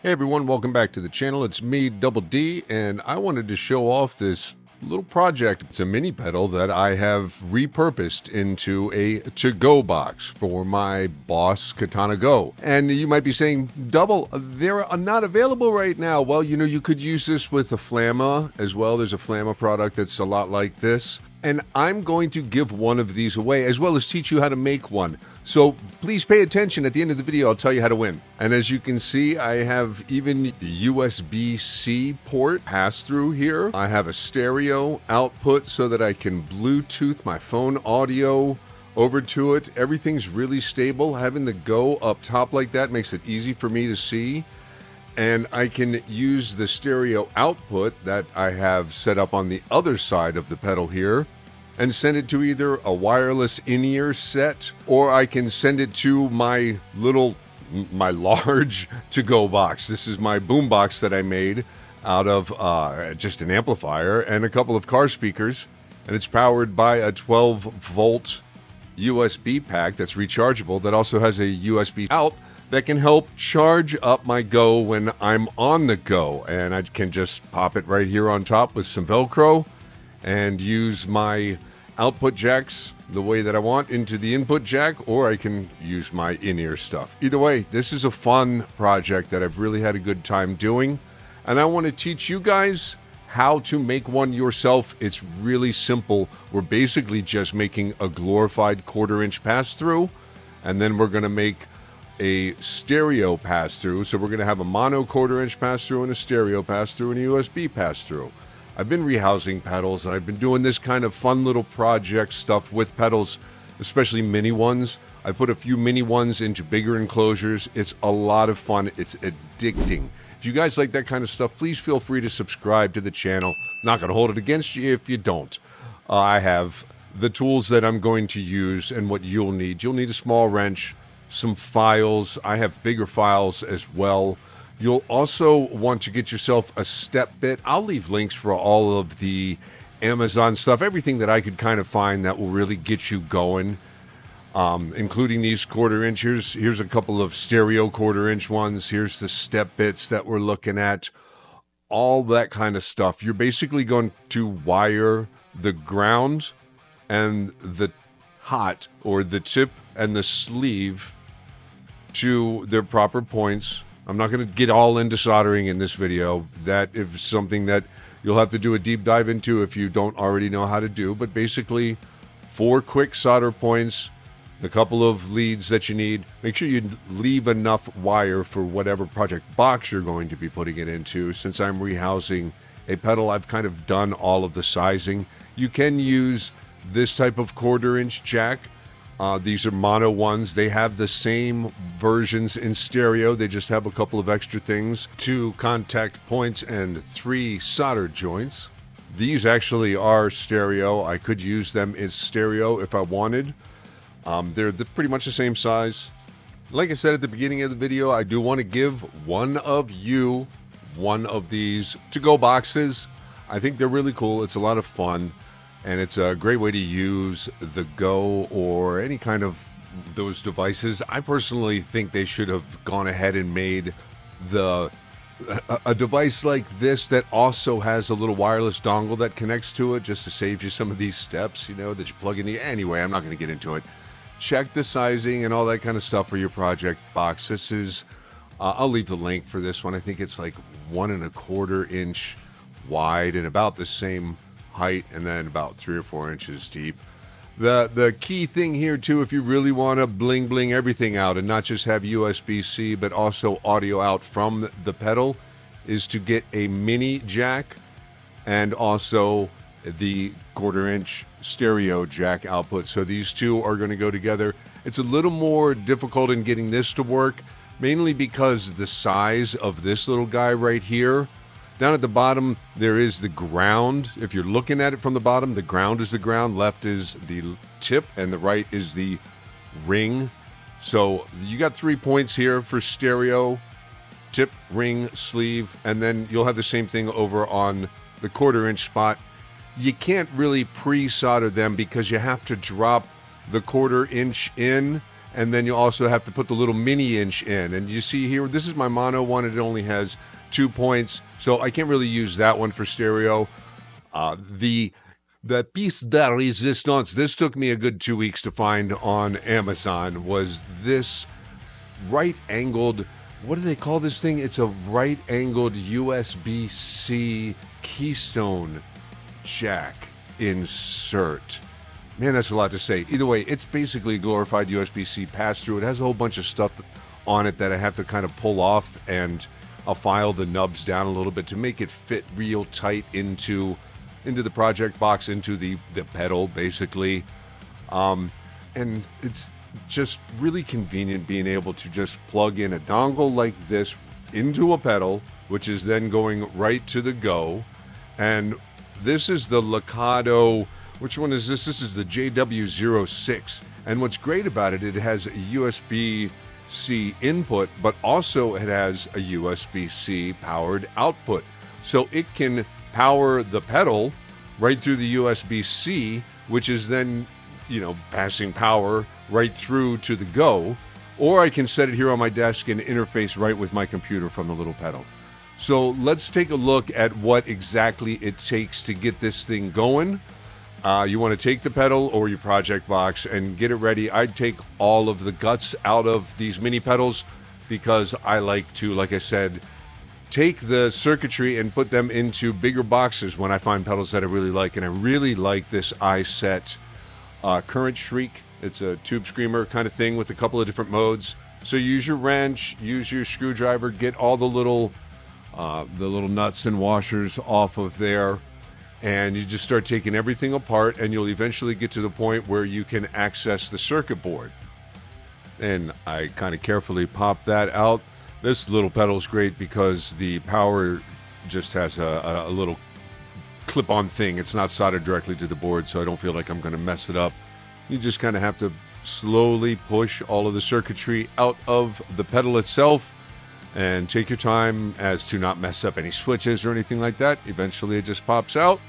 Hey everyone, welcome back to the channel. It's me, Double D, and I wanted to show off this little project. It's a mini pedal that I have repurposed into a to-go box for my Boss Katana GO. And you might be saying, Double, they're not available right now. Well, you could use this with a Flamma as well. There's a Flamma product that's a lot like this. And I'm going to give one of these away, as well as teach you how to make one. So please pay attention. At the end of the video, I'll tell you how to win. And as you can see, I have even the USB-C port pass-through here. I have a stereo output so that I can Bluetooth my phone audio over to it. Everything's really stable. Having the Go up top like that makes it easy for me to see. And I can use the stereo output that I have set up on the other side of the pedal here and send it to either a wireless in-ear set, or I can send it to my large to-go box. This is my boom box that I made out of just an amplifier and a couple of car speakers, and it's powered by a 12-volt USB pack that's rechargeable that also has a USB out that can help charge up my Go when I'm on the go. And I can just pop it right here on top with some Velcro and use my output jacks the way that I want into the input jack, or I can use my in-ear stuff. Either way, this is a fun project that I've really had a good time doing. And I want to teach you guys how to make one yourself. It's really simple. We're basically just making a glorified 1/4-inch pass-through, and then we're going to make a stereo pass-through. So we're going to have a mono 1/4-inch pass-through and a stereo pass-through and a USB pass-through. I've been rehousing pedals, and I've been doing this kind of fun little project stuff with pedals, especially mini ones. I put a few mini ones into bigger enclosures. It's a lot of fun. It's addicting. If you guys like that kind of stuff, please feel free to subscribe to the channel. Not going to hold it against you if you don't. I have the tools that I'm going to use and what you'll need. You'll need a small wrench, some files. I have bigger files as well. You'll also want to get yourself a step bit. I'll leave links for all of the Amazon stuff, everything that I could kind of find that will really get you going, including these 1/4-inchers. Here's a couple of stereo 1/4-inch ones. Here's the step bits that we're looking at. All that kind of stuff. You're basically going to wire the ground and the hot, or the tip and the sleeve, to their proper points. I'm not going to get all into soldering in this video. That is something that you'll have to do a deep dive into if you don't already know how to do. But basically, 4 quick solder points, the couple of leads that you need. Make sure you leave enough wire for whatever project box you're going to be putting it into. Since I'm rehousing a pedal, I've kind of done all of the sizing. You can use this type of 1/4-inch jack. These are mono ones. They have the same versions in stereo. They just have a couple of extra things: 2 contact points and 3 solder joints. These actually are stereo. I could use them as stereo if I wanted. They're pretty much the same size. Like I said at the beginning of the video, I do want to give one of you one of these to-go boxes. I think they're really cool. It's a lot of fun. And it's a great way to use the Go or any kind of those devices. I personally think they should have gone ahead and made a device like this that also has a little wireless dongle that connects to it, just to save you some of these steps, that you plug in. Anyway, I'm not going to get into it. Check the sizing and all that kind of stuff for your project box. This is, I'll leave the link for this one. I think it's like 1 1/4-inch wide and about the same height, and then about 3 or 4 inches deep. The key thing here too, if you really want to bling everything out and not just have USB-C but also audio out from the pedal, is to get a mini jack and also the 1/4-inch stereo jack output. So these two are going to go together. It's a little more difficult in getting this to work, mainly because the size of this little guy right here. Down at the bottom, there is the ground. If you're looking at it from the bottom, the ground is the ground, left is the tip, and the right is the ring. So you got 3 points here for stereo, tip, ring, sleeve, and then you'll have the same thing over on the 1/4-inch spot. You can't really pre-solder them because you have to drop the 1/4-inch in and then you also have to put the little mini inch in. And you see here, this is my mono one. It only has 2 points, so I can't really use that one for stereo. The piece de resistance, this took me a good 2 weeks to find on Amazon, was this right-angled, what do they call this thing? It's a right-angled USB-C keystone jack insert. Man, that's a lot to say. Either way, it's basically a glorified USB-C pass-through. It has a whole bunch of stuff on it that I have to kind of pull off, and I'll file the nubs down a little bit to make it fit real tight into the project box, into the pedal, basically. And it's just really convenient being able to just plug in a dongle like this into a pedal, which is then going right to the Go. And this is the Mikado. Which one is this? This is the JW06. And what's great about it, it has a USB-C input, but also it has a USB-C powered output. So it can power the pedal right through the USB-C, which is then, passing power right through to the Go. Or I can set it here on my desk and interface right with my computer from the little pedal. So let's take a look at what exactly it takes to get this thing going. You want to take the pedal or your project box and get it ready. I'd take all of the guts out of these mini pedals because I like to, like I said, take the circuitry and put them into bigger boxes when I find pedals that I really like. And I really like this iSet Current Shriek. It's a tube screamer kind of thing with a couple of different modes. So use your wrench, use your screwdriver, get all the little nuts and washers off of there. And you just start taking everything apart, and you'll eventually get to the point where you can access the circuit board. And I kind of carefully pop that out. This little pedal is great because the power just has a little clip-on thing. It's not soldered directly to the board, so I don't feel like I'm going to mess it up. You just kind of have to slowly push all of the circuitry out of the pedal itself, and take your time as to not mess up any switches or anything like that. Eventually it just pops out,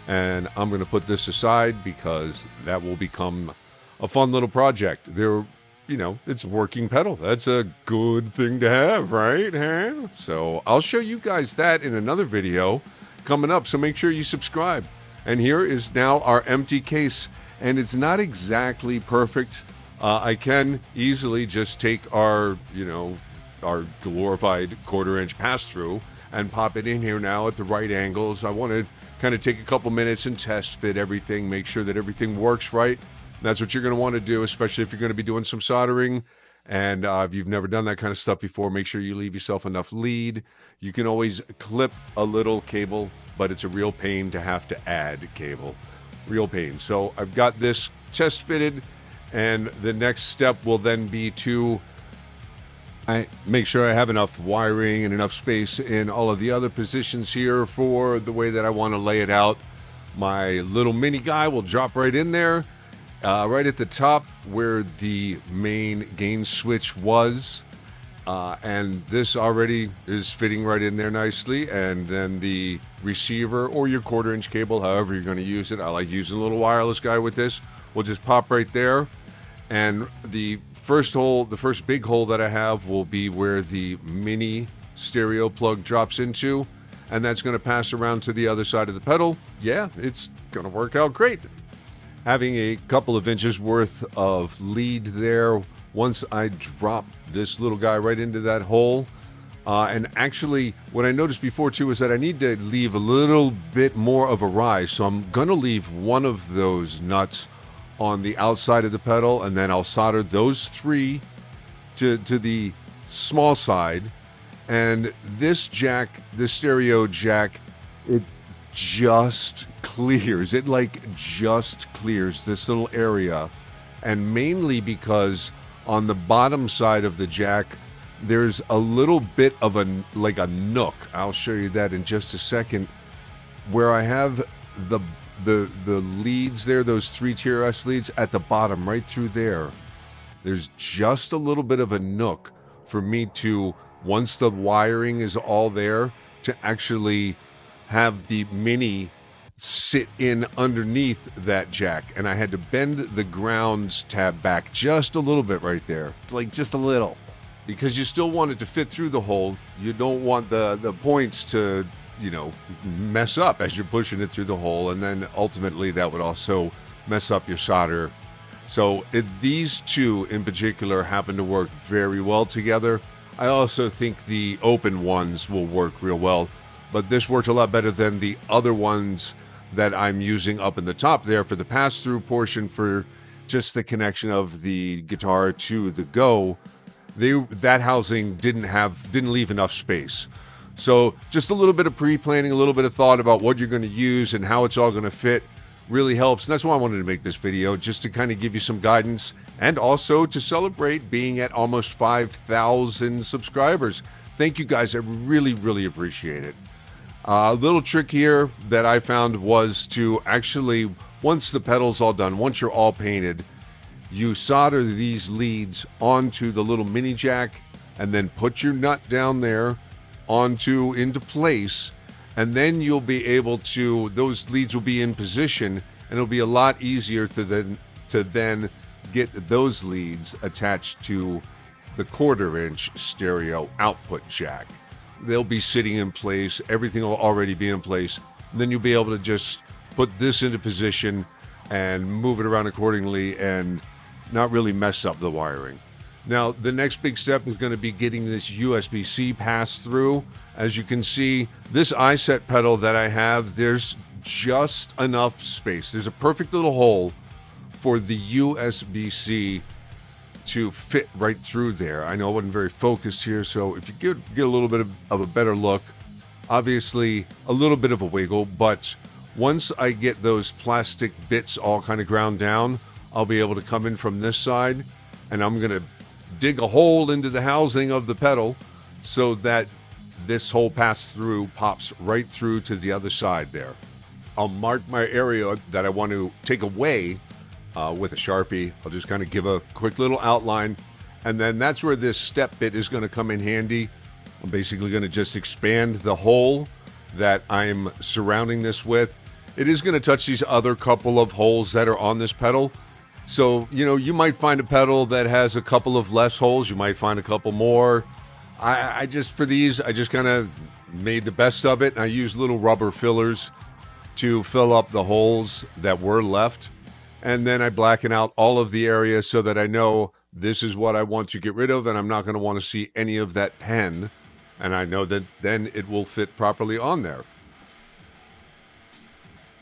and I'm going to put this aside because that will become a fun little project. It's a working pedal. That's a good thing to have, right? Huh? So I'll show you guys that in another video coming up, so make sure you subscribe. And here is now our empty case, and it's not exactly perfect. I can easily just take our glorified 1/4 inch pass-through and pop it in here now at the right angles. I want to kind of take a couple minutes and test fit everything, make sure that everything works right. That's what you're going to want to do, especially if you're going to be doing some soldering. And if you've never done that kind of stuff before, make sure you leave yourself enough lead. You can always clip a little cable, but it's a real pain to have to add cable. Real pain. So I've got this test fitted, and the next step will then be to I make sure I have enough wiring and enough space in all of the other positions here for the way that I want to lay it out. My little mini guy will drop right in there, right at the top where the main gain switch was. And this already is fitting right in there nicely. And then the receiver or your 1/4 inch cable, however you're going to use it. I like using a little wireless guy with this. We'll just pop right there. And the first big hole that I have will be where the mini stereo plug drops into, and that's going to pass around to the other side of the pedal. Yeah, it's going to work out great. Having a couple of inches worth of lead there, once I drop this little guy right into that hole. And actually, what I noticed before too is that I need to leave a little bit more of a rise. So I'm going to leave one of those nuts on the outside of the pedal, and then I'll solder those 3 to the small side. And this jack, the stereo jack, it just clears. It just clears this little area. And mainly because on the bottom side of the jack, there's a little bit of a nook. I'll show you that in just a second, where I have the leads there, those 3 TRS leads at the bottom, right through there. There's just a little bit of a nook for me to, once the wiring is all there, to actually have the mini sit in underneath that jack, and I had to bend the grounds tab back just a little bit right there, Like just a little. because you still want it to fit through the hole. You don't want the points to, mess up as you're pushing it through the hole, and then ultimately that would also mess up your solder. So these two in particular happen to work very well together. I also think the open ones will work real well, but this worked a lot better than the other ones that I'm using up in the top there for the pass-through portion, for just the connection of the guitar to the Go. That housing didn't leave enough space. So just a little bit of pre-planning, a little bit of thought about what you're going to use and how it's all going to fit really helps. And that's why I wanted to make this video, just to kind of give you some guidance, and also to celebrate being at almost 5,000 subscribers. Thank you guys. I really, really appreciate it. A little trick here that I found was to actually, once the pedal's all done, once you're all painted, you solder these leads onto the little mini jack, and then put your nut down there into place, and then you'll be able to, those leads will be in position, and it'll be a lot easier to then get those leads attached to the 1/4-inch stereo output jack. They'll be sitting in place, everything will already be in place, and then you'll be able to just put this into position and move it around accordingly and not really mess up the wiring. Now, the next big step is going to be getting this USB-C pass-through. As you can see, this iSet pedal that I have, there's just enough space. There's a perfect little hole for the USB-C to fit right through there. I know I wasn't very focused here, so if you get a little bit of a better look, obviously a little bit of a wiggle, but once I get those plastic bits all kind of ground down, I'll be able to come in from this side, and I'm going to dig a hole into the housing of the pedal so that this whole pass-through pops right through to the other side there. I'll mark my area that I want to take away with a Sharpie. I'll just kind of give a quick little outline, and then that's where this step bit is going to come in handy. I'm basically going to just expand the hole that I'm surrounding this with. It is going to touch these other couple of holes that are on this pedal. So, you might find a pedal that has a couple of less holes. You might find a couple more. I just kind of made the best of it. I used little rubber fillers to fill up the holes that were left. And then I blacken out all of the areas so that I know this is what I want to get rid of, and I'm not going to want to see any of that pen. And I know that then it will fit properly on there.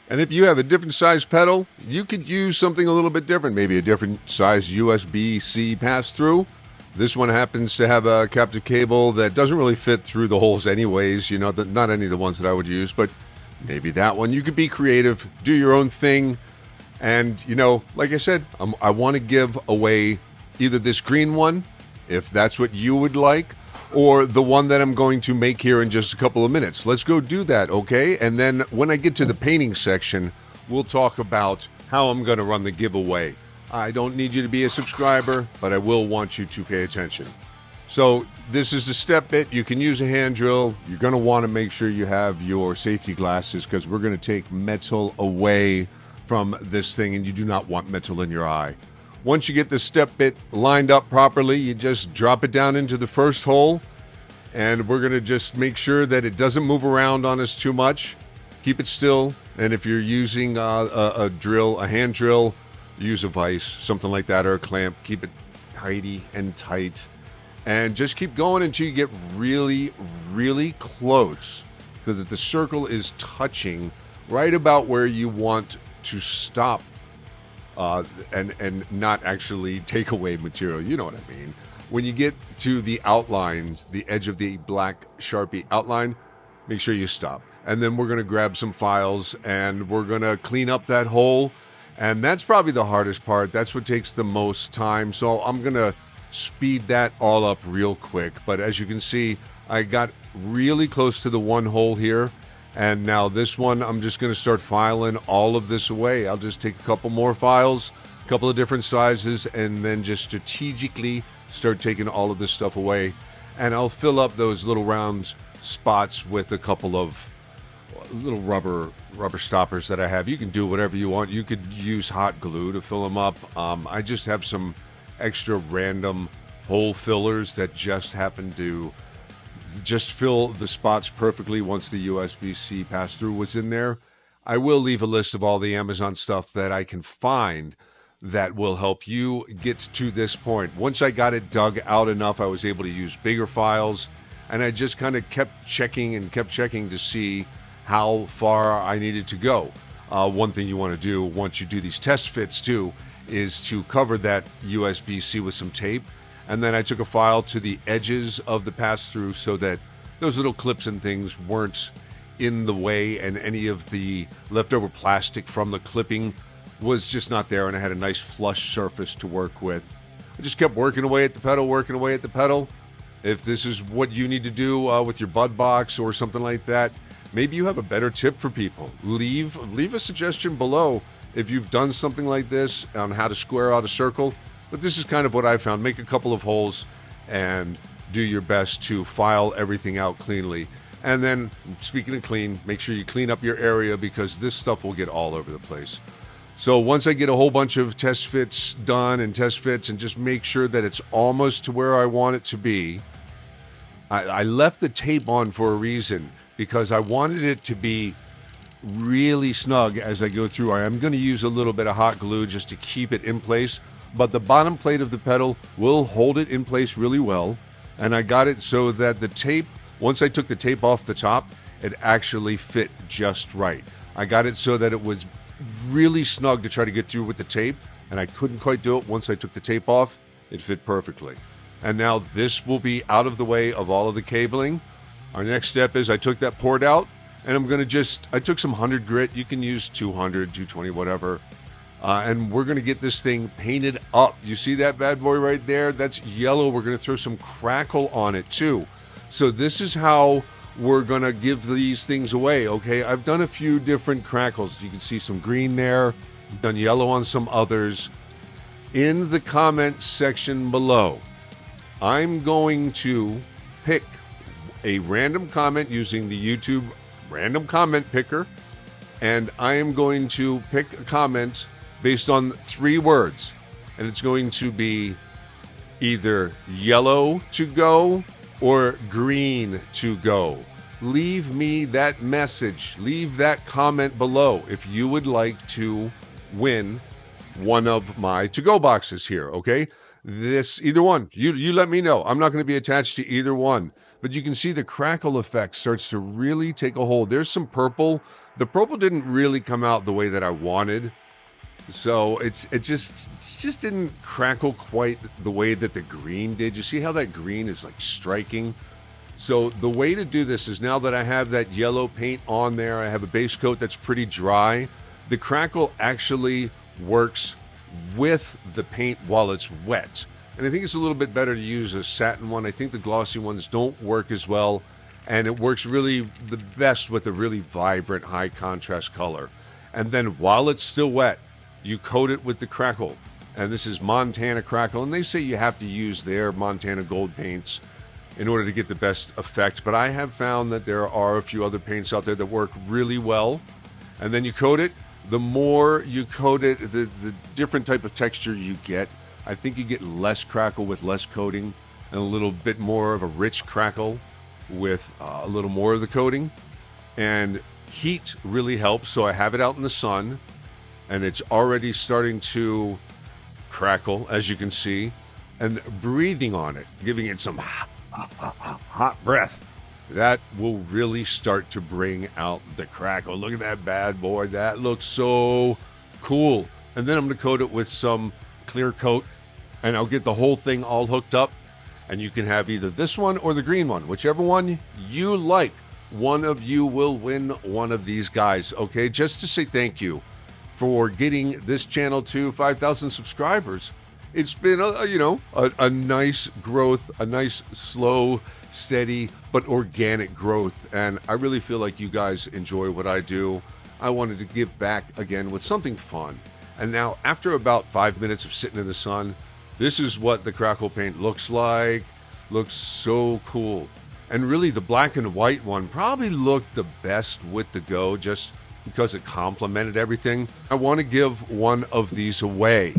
And if you have a different size pedal, you could use something a little bit different, maybe a different size USB-C pass-through. This one happens to have a captive cable that doesn't really fit through the holes anyways, not any of the ones that I would use, but maybe that one. You could be creative, do your own thing. And, like I said, I want to give away either this green one, if that's what you would like, or the one that I'm going to make here in just a couple of minutes. Let's go do that, okay? And then when I get to the painting section, we'll talk about how I'm going to run the giveaway. I don't need you to be a subscriber, but I will want you to pay attention. So this is the step bit. You can use a hand drill. You're going to want to make sure you have your safety glasses, because we're going to take metal away from this thing, and you do not want metal in your eye. Once you get the step bit lined up properly, you just drop it down into the first hole, and we're going to just make sure that it doesn't move around on us too much. Keep it still, and if you're using a hand drill, use a vise, something like that, or a clamp. Keep it tidy and tight, and just keep going until you get really, really close, so that the circle is touching right about where you want to stop, and not actually take away material. You know what I mean. When you get to the outlines, the edge of the black Sharpie outline, make sure you stop. And then we're going to grab some files, and we're going to clean up that hole. And that's probably the hardest part. That's what takes the most time. So I'm going to speed that all up real quick. But as you can see, I got really close to the one hole here. And now this one, I'm just going to start filing all of this away. I'll just take a couple more files, a couple of different sizes, and then just strategically start taking all of this stuff away. And I'll fill up those little round spots with a couple of little rubber stoppers that I have. You can do whatever you want. You could use hot glue to fill them up. I just have some extra random hole fillers that just happen to just fill the spots perfectly once the USB-C pass-through was in there. I will leave a list of all the Amazon stuff that I can find that will help you get to this point. Once I got it dug out enough, I was able to use bigger files, and I just kind of kept checking to see how far I needed to go. One thing you want to do once you do these test fits too is to cover that USB-C with some tape. And then I took a file to the edges of the pass-through so that those little clips and things weren't in the way, and any of the leftover plastic from the clipping was just not there, and I had a nice flush surface to work with. I just kept working away at the pedal. If this is what you need to do with your bud box or something like that, maybe you have a better tip for people. Leave a suggestion below if you've done something like this on how to square out a circle. But this is kind of what I found. Make a couple of holes and do your best to file everything out cleanly. And then, speaking of clean, make sure you clean up your area because this stuff will get all over the place. So once I get a whole bunch of test fits done and just make sure that it's almost to where I want it to be, I left the tape on for a reason because I wanted it to be really snug as I go through. I am going to use a little bit of hot glue just to keep it in place, but the bottom plate of the pedal will hold it in place really well. And I got it so that the tape, once I took the tape off the top, it actually fit just right. I got it so that it was really snug to try to get through with the tape, and I couldn't quite do it once I took the tape off. It fit perfectly. And now this will be out of the way of all of the cabling. Our next step is I took that port out, and I took some 100 grit. You can use 200, 220, whatever. And we're going to get this thing painted up. You see that bad boy right there? That's yellow. We're going to throw some crackle on it too. So this is how we're going to give these things away, okay? I've done a few different crackles. You can see some green there. I've done yellow on some others. In the comment section below, I'm going to pick a random comment using the YouTube random comment picker, and I am going to pick a comment based on 3 words, and it's going to be either yellow to go or green to go. Leave me that message. Leave that comment below if you would like to win one of my to-go boxes here, okay? Either one. You let me know. I'm not going to be attached to either one. But you can see the crackle effect starts to really take a hold. There's some purple. The purple didn't really come out the way that I wanted. So it just didn't crackle quite the way that the green did. You see how that green is like striking? So the way to do this is, now that I have that yellow paint on there, I have a base coat that's pretty dry. The crackle actually works with the paint while it's wet. And I think it's a little bit better to use a satin one. I think the glossy ones don't work as well. And it works really the best with a really vibrant, high contrast color. And then while it's still wet, you coat it with the crackle. And this is Montana Crackle. And they say you have to use their Montana Gold paints in order to get the best effect. But I have found that there are a few other paints out there that work really well. And then you coat it. The more you coat it, the different type of texture you get. I think you get less crackle with less coating, and a little bit more of a rich crackle with a little more of the coating. And heat really helps. So I have it out in the sun, and it's already starting to crackle, as you can see. And breathing on it, giving it some hot breath, that will really start to bring out the crackle. Look at that bad boy. That looks so cool. And then I'm going to coat it with some clear coat, and I'll get the whole thing all hooked up. And you can have either this one or the green one, whichever one you like. One of you will win one of these guys, okay? Just to say thank you for getting this channel to 5,000 subscribers. It's been a nice growth, a nice slow, steady, but organic growth. And I really feel like you guys enjoy what I do. I wanted to give back again with something fun. And now, after about 5 minutes of sitting in the sun, this is what the crackle paint looks like. Looks so cool. And really, the black and white one probably looked the best with the Go just because it complemented everything. I want to give one of these away.